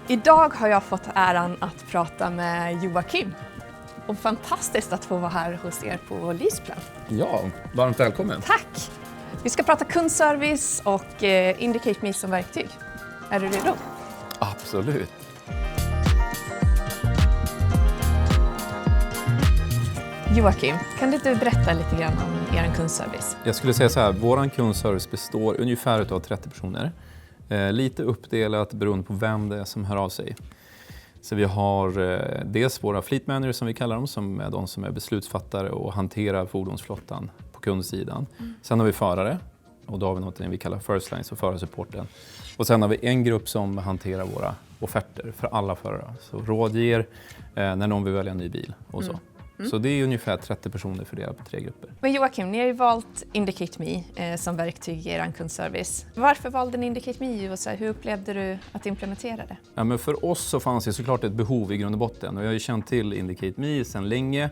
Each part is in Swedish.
Idag har jag fått äran att prata med Joakim. Och fantastiskt att få vara här hos er på Lisplan. Ja, varmt välkommen. Tack! Vi ska prata kundservice och Indicate Me som verktyg. Är du redo? Absolut. Joakim, kan du berätta lite grann om er kundservice? Jag skulle säga så här, vår kundservice består ungefär av 30 personer. Lite uppdelat beroende på vem det är som hör av sig. Så vi har dels våra fleet managers som vi kallar dem, som är de som är beslutsfattare och hanterar fordonsflottan på kundsidan. Sen har vi förare och då har vi något vi kallar first line, så förarsupporten. Och sen har vi en grupp som hanterar våra offerter för alla förare. Så rådger när någon vill välja en ny bil och så. Så det är ungefär 30 personer fördelat på 3 grupper. Men Joakim, ni har ju valt Indicate Me som verktyg i er kundservice. Varför valde ni Indicate Me och hur upplevde du att implementera det? Ja, men för oss så fanns det såklart ett behov i grund och botten. Och jag har ju känt till Indicate Me sedan länge.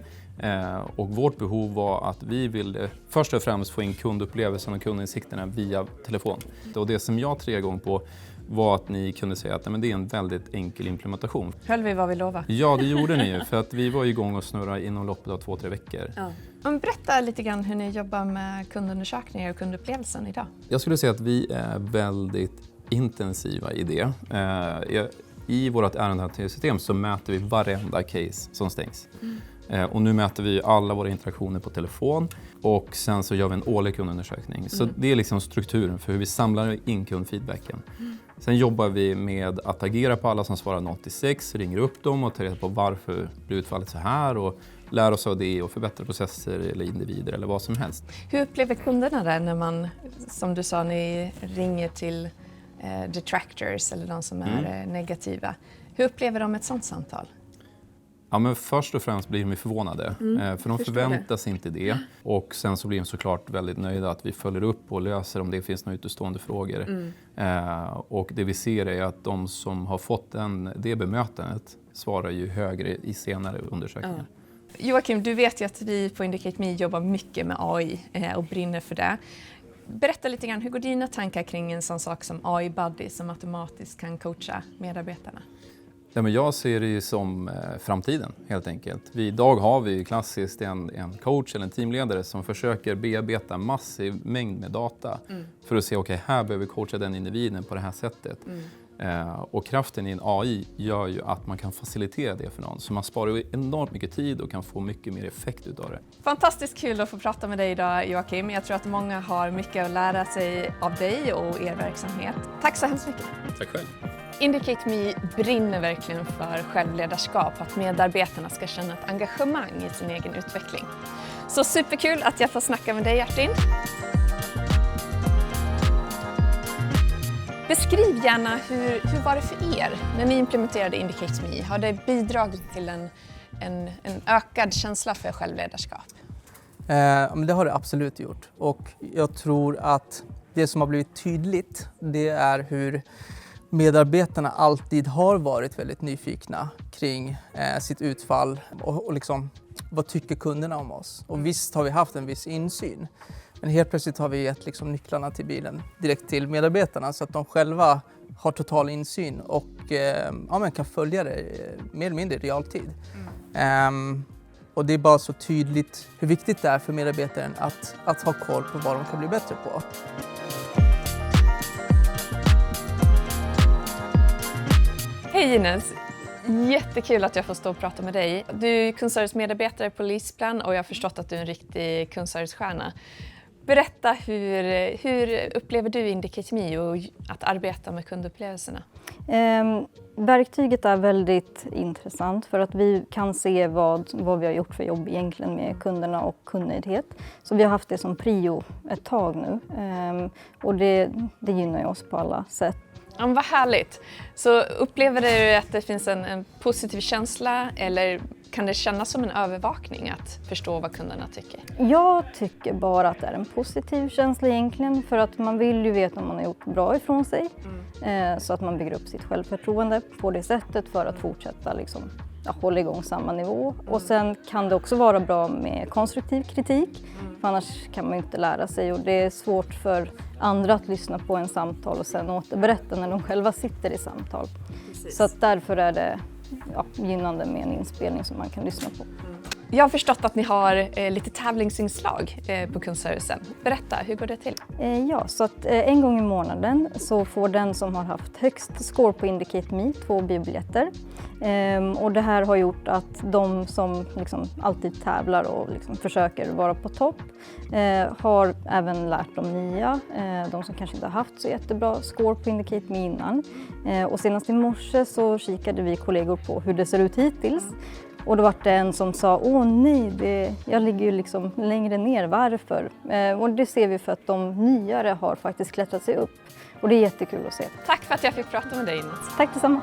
Och vårt behov var att vi ville först och främst få in kundupplevelsen och kundinsikterna via telefon. Och det som jag 3 gånger på var att ni kunde säga att det är en väldigt enkel implementation. Höll vi vad vi lovade? Ja, det gjorde ni ju, för att vi var igång och snurrade inom loppet av 2-3 veckor. Ja. Men berätta lite grann hur ni jobbar med kundundersökningar och kundupplevelsen idag. Jag skulle säga att vi är väldigt intensiva i det. I vårt ärendehanteringssystem så mäter vi varenda case som stängs. Och nu mäter vi alla våra interaktioner på telefon och sen så gör vi en årlig kundundersökning. Så det är liksom strukturen för hur vi samlar in kundfeedbacken. Sen jobbar vi med att agera på alla som svarar 0-6, ringer upp dem och tar reda på varför blir utfallet så här och lär oss av det och förbättra processer eller individer eller vad som helst. Hur upplever kunderna det när man, som du sa, ni ringer till detractors eller de som är negativa? Hur upplever de ett sådant samtal? Ja, men först och främst blir de förvånade, för de förväntar sig inte det. Och sen så blir de såklart väldigt nöjda att vi följer upp och löser om det finns några utestående frågor. Och det vi ser är att de som har fått det bemötandet svarar ju högre i senare undersökningar. Joakim, du vet ju att vi på Indicate Me jobbar mycket med AI och brinner för det. Berätta lite grann, hur går dina tankar kring en sån sak som AI Buddy som automatiskt kan coacha medarbetarna? Ja, men jag ser det som framtiden helt enkelt. Idag har vi klassiskt en coach eller en teamledare som försöker bearbeta massiv mängd med data för att se, okej, här behöver vi coacha den individen på det här sättet. Och kraften i en AI gör ju att man kan facilitera det för någon. Så man sparar ju enormt mycket tid och kan få mycket mer effekt utav det. Fantastiskt kul att få prata med dig idag, Joakim. Jag tror att många har mycket att lära sig av dig och er verksamhet. Tack så hemskt mycket. Tack själv. Indicate Me brinner verkligen för självledarskap, att medarbetarna ska känna ett engagemang i sin egen utveckling. Så superkul att jag får snacka med dig, Martin. Beskriv gärna hur var det för er när ni implementerade Indicate Me? Har det bidragit till en ökad känsla för självledarskap? Men det har det absolut gjort. Och jag tror att det som har blivit tydligt, det är hur medarbetarna alltid har varit väldigt nyfikna kring sitt utfall och liksom, vad tycker kunderna om oss? Och visst har vi haft en viss insyn. Men helt plötsligt har vi gett liksom nycklarna till bilen direkt till medarbetarna så att de själva har total insyn och man kan följa det mer eller mindre i realtid. Och det är bara så tydligt hur viktigt det är för medarbetaren att ha koll på vad de kan bli bättre på. Hej Ines! Jättekul att jag får stå och prata med dig. Du är kundservice-medarbetare på Lisplan och jag har förstått att du är en riktig kundservicestjärna. Berätta, hur upplever du Indicate Me och att arbeta med kundupplevelserna? Verktyget är väldigt intressant för att vi kan se vad vi har gjort för jobb egentligen med kunderna och kundnöjdhet. Så vi har haft det som prio ett tag nu och det gynnar ju oss på alla sätt. Ja, vad härligt! Så upplever du att det finns en positiv känsla eller kan det kännas som en övervakning att förstå vad kunderna tycker? Jag tycker bara att det är en positiv känsla egentligen för att man vill ju veta om man har gjort bra ifrån sig så att man bygger upp sitt självförtroende på det sättet för att fortsätta liksom hålla igång samma nivå. Och sen kan det också vara bra med konstruktiv kritik, för annars kan man inte lära sig. Och det är svårt för andra att lyssna på en samtal och sen återberätta när de själva sitter i samtal. Precis. Så att därför är det gynnande med en inspelning som man kan lyssna på. Jag har förstått att ni har lite tävlingsinslag på kundservicen. Berätta, hur går det till? Ja, så att en gång i månaden så får den som har haft högst score på Indicate Me 2 biobiljetter. Och det här har gjort att de som liksom alltid tävlar och liksom försöker vara på topp har även lärt de nya, de som kanske inte har haft så jättebra score på Indicate Me innan. Och senast i morse så kikade vi kollegor på hur det ser ut hittills. Och då var det en som sa, åh nej, jag ligger ju liksom längre ner, varför? Och det ser vi för att de nyare har faktiskt klättrat sig upp. Och det är jättekul att se. Tack för att jag fick prata med dig, Ines. Tack detsamma.